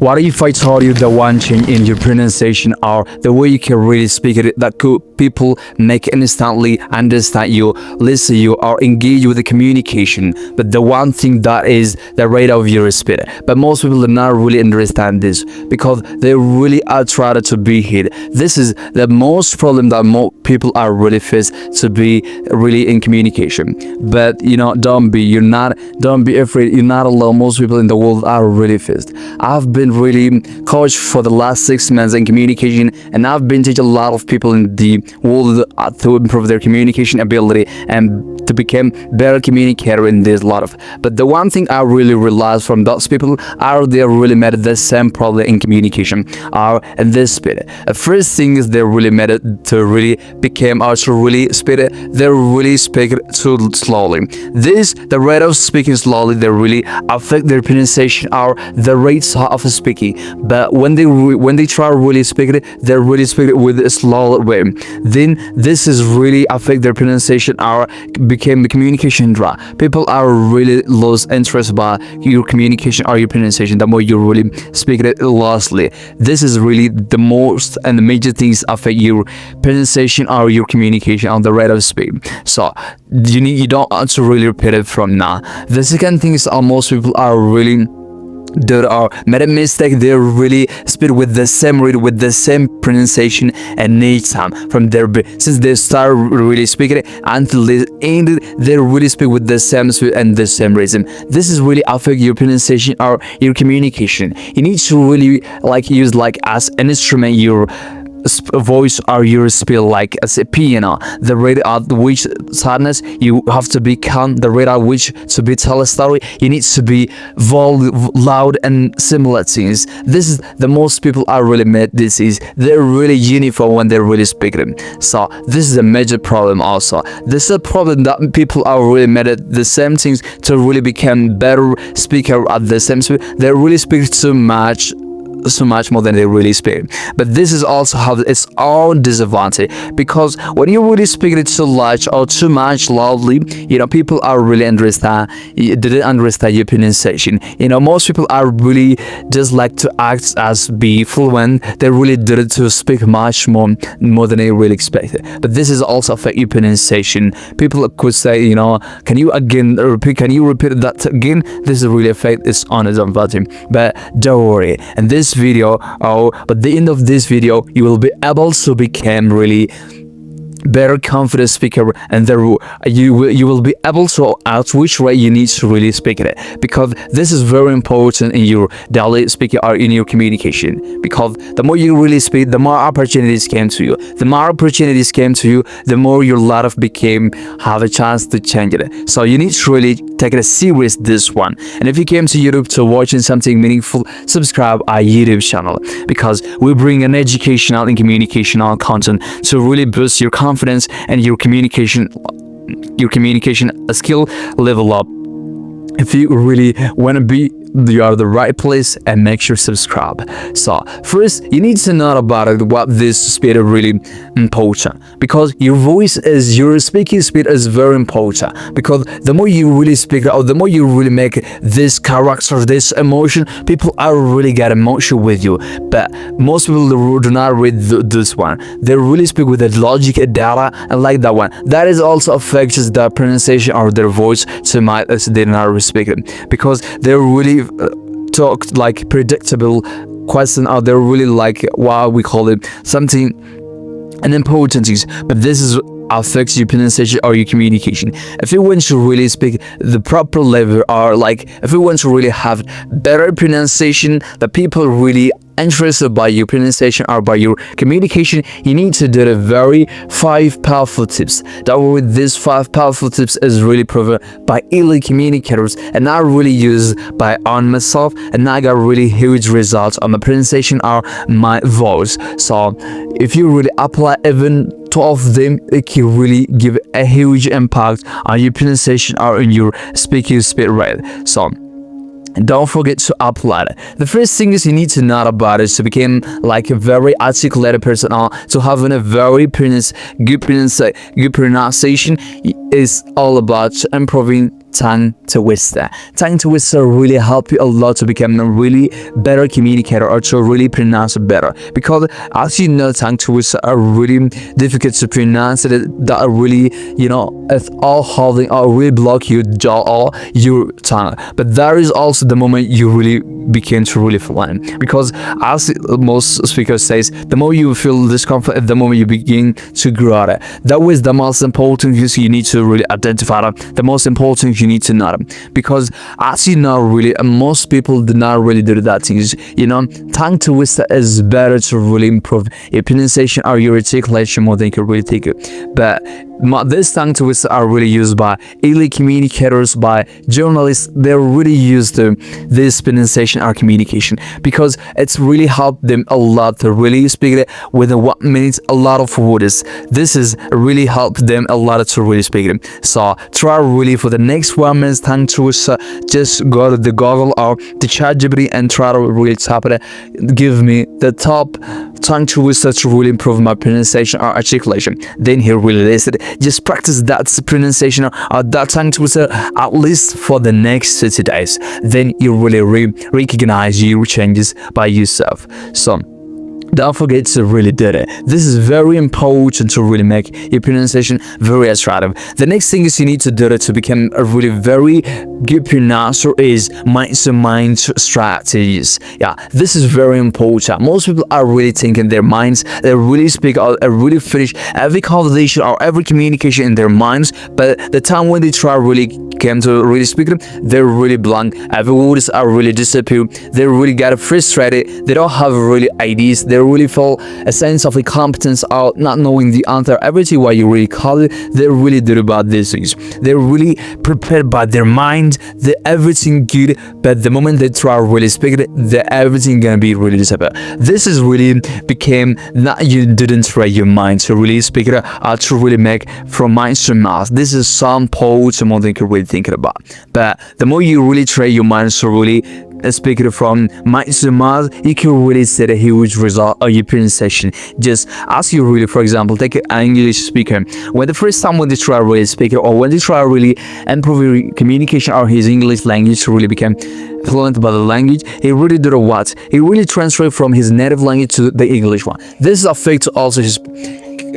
What if I told you the one change in your pronunciation or the way you can really speak it that could people make instantly understand you, listen you, or engage with the communication? But the one thing that is the rate of your speed. But most people do not really understand this because they really are trying to be hid. This is the most problem that most people are really face to be really in communication. But don't be afraid. You're not alone. Most people in the world are really faced. I've been really coached for the last 6 months in communication, and I've been teaching a lot of people in the world to improve their communication ability and to become better communicator in this lot of. But the one thing I really realized from those people are they really met the same problem in communication are at this speed. The first thing is they really met it to really become or to really speed. They really speak too slowly. The rate of speaking slowly, they really affect their pronunciation or the rates of speaking. But when they try to really speak it, they really speak it with a slow way. Then this is really affect their pronunciation or became the communication dry. People are really lose interest by your communication or your pronunciation the more you really speak it lostly. This is really the most and the major things affect your pronunciation or your communication on the rate of speed. So you don't want to really repeat it from now. The second thing is most people are really made a mistake. They really speak with the same rate, with the same pronunciation and each time from their since they start really speaking it until they end it, they really speak with the same speed and the same rhythm. This is really affect your pronunciation or your communication. You need to really use as an instrument your voice or your speed like as a piano. The rate at which sadness you have to be calm, the rate at which to be tell a story, you need to be loud and similar things. This is the most people are really made. This is they're really uniform when they're really speaking. So this is a major problem also. This is a problem that people are really made at the same things to really become better speaker at the same speed. They really speak too much more than they really speak. But this is also have its own disadvantage because when you really speak it too large or too much loudly, people are really didn't understand your pronunciation. Most people are really just like to act as be fluent. They really did it to speak much more than they really expected. But this is also affect your pronunciation. People could say, can you repeat that again? This is really affect its own disadvantage. But don't worry. And this video but the end of this video you will be able to become really better confident speaker, and you will be able to ask which way you need to really speak it, because this is very important in your daily speaking or in your communication. Because the more you really speak, the more opportunities came to you. The more opportunities came to you, the more your life have a chance to change it. So you need to really take it serious, this one. And if you came to YouTube to watching something meaningful, subscribe our YouTube channel, because we bring an educational and communicational content to really boost your confidence and your communication skill level up. If you really want to be, you are the right place, and make sure subscribe. So first you need to know about it, what this speed is really important, because your speaking speed is very important. Because the more you really speak or the more you really make this character, this emotion, people are really get emotion with you. But most people do not read this one. They really speak with the logic and data, and like that one, that is also affects the pronunciation or their voice to my they're not speaking, because they're really talk like predictable question, or they're really what we call it something an important things. But this is affects your pronunciation or your communication. If you want to really speak the proper level, or if you want to really have better pronunciation, the people really interested by your pronunciation or by your communication, you need to do the very 5 powerful tips. That way, these 5 powerful tips is really proven by elite communicators, and I really use by on myself, and I got really huge results on my pronunciation or my voice. So if you really apply even 12 of them, it can really give a huge impact on your pronunciation or in your speaking speed rate. So don't forget to apply it. The first thing is you need to know about it to become a very articulated person, or to having a very good pronunciation is all about improving tongue twister. Tongue twister really help you a lot to become a really better communicator or to really pronounce it better. Because as you know, tongue twister are really difficult to pronounce. That are really, it's all holding or really block your jaw or your tongue. But that is also the moment you really begin to really fly. Because as most speakers says, the more you feel discomfort, the moment you begin to grow it. That was the most important thing you need to really identify. The most important you need to know. Because as you know, really, most people do not really do that things. Tongue twister is better to really improve your pronunciation or your articulation more than you can really take it. But this tongue twister are really used by elite communicators, by journalists. They really use this pronunciation or communication because it's really helped them a lot to really speak it within 1 minute, a lot of words. This is really helped them a lot to really speak it. So try really for the next 1 minute tongue twister, just go to the Google or the ChatGPT and try to really type it. Give me the top tongue twister to really improve my pronunciation or articulation. Then he really listed. Just practice that pronunciation or that tongue twister at least for the next 30 days. Then you really recognize your changes by yourself. So don't forget to really do it. This is very important to really make your pronunciation very attractive. The next thing is you need to do it to become a really very good pronouncer is mind-to-mind strategies. Yeah, this is very important. Most people are really thinking their minds. They really speak or really finish every conversation or every communication in their minds. But the time when they try really came to really speak them, they're really blank. Every words are really disappear. They really get frustrated. They don't have really ideas. They really feel a sense of incompetence or not knowing the answer. Everything what you really call it, they really do about these things. They're really prepared by their mind. They everything good, but the moment they try really speak it, everything gonna be really disappear. This is really became that you didn't try your mind to really speak it or to really make from mind to mouth. This is some important more than you can really think about. But the more you really train your mind to really speak it from mind to mouth, you can really see a huge result of your pronunciation. Just as you really, for example, take an English speaker. When the first time when they try really speak it, or when they try really improve your communication or his English language to really become fluent by the language, he really did what? He really transferred from his native language to the English one. This affects also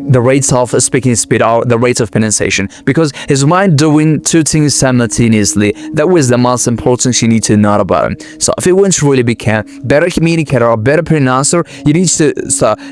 the rates of speaking speed or the rates of pronunciation, because his mind doing two things simultaneously. That was the most important thing you need to know about him. So if you want to really become better communicator or better pronouncer, you need to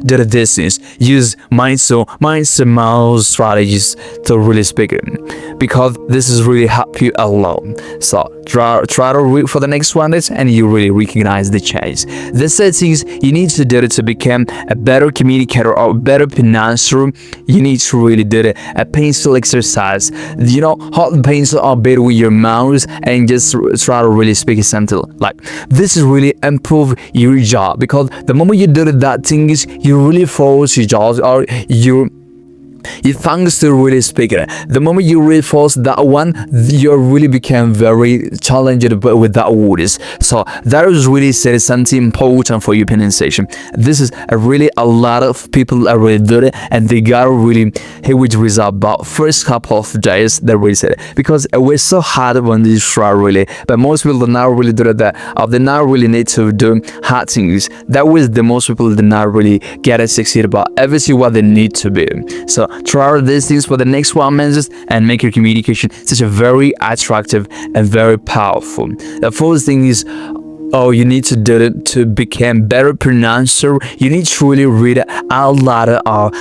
do the distance. Use mind to mouth strategies to really speak it, because this is really help you a lot. So try to read for the next 1 minute and you really recognize the change. The settings you need to do it to become a better communicator or better pronouncer. You need to really do a pencil exercise. Hold the pencil or bit with your mouse and just try to really speak something like this. Is really improve your jaw, because the moment you do that thing is you really force your jaws or your tongues to really speak it. The moment you really force that one, you really become very challenged with that words. So that is really something important for your pronunciation. This is a lot of people are really do it, and they got really huge result about first couple of days. They really said it, because it was so hard when they try really, but most people do not really do that, or they not really need to do hard things. That was the most people did not really get it succeed about everything what they need to be. So try these things for the next 1 minute and make your communication such a very attractive and very powerful. The first thing is, you need to do it to become better pronouncer. You need to really read out loud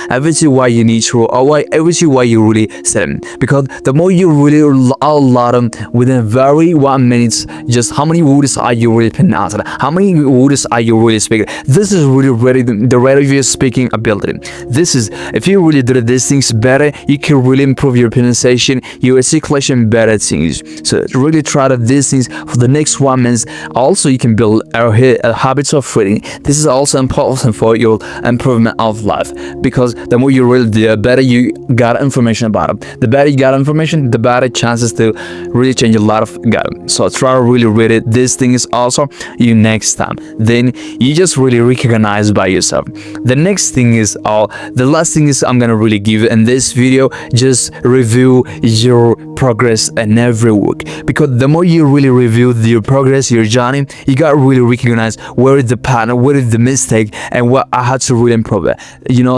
everything what you need to, or everything what you really said. Because the more you really out loud within very 1 minute, just how many words are you really pronouncing? How many words are you really speaking? This is really the rate of your speaking ability. This is, if you really do these things better, you can really improve your pronunciation, your articulation, better things. So really try to these things for the next 1 minute. Also, you can can build habits of reading. This is also important for your improvement of life, because the more you read, the better you got information about it. The better you got information, the better chances to really change a lot of got it. So try to really read it. This thing is also you next time. Then you just really recognize by yourself. The next thing is the last thing is I'm gonna really give in this video, just review your progress in every week, because the more you really review your progress, your journey, you got to really recognize where is the pattern, where is the mistake, and what I had to really improve it.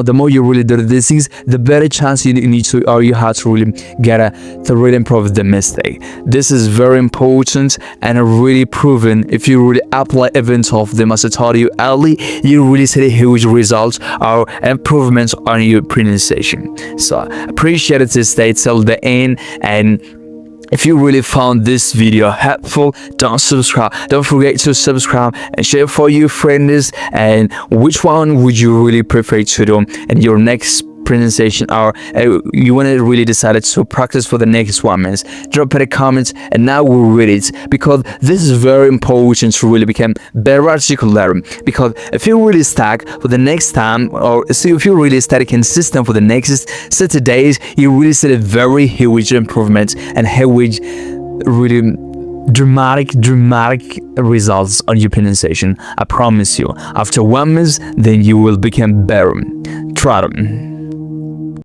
The more you really do these things, the better chance you need to, or you have to really get to really improve the mistake. This is very important and really proven. If you really apply events of them, as I told you early, you really see huge results or improvements on your pronunciation. So appreciate it to stay till the end. And if you really found this video helpful, don't forget to subscribe and share for your friends. And which one would you really prefer to do in your next pronunciation, or you want to really decide to practice for the next 1 minute? Drop in the comments and now we'll read it, because this is very important to really become better articulator. Because if you really stuck for the next time, or see if you really study consistent for the next 60 days, you really see a very huge improvement and huge really dramatic results on your pronunciation. I promise you, after 1 month, then you will become better. Try them.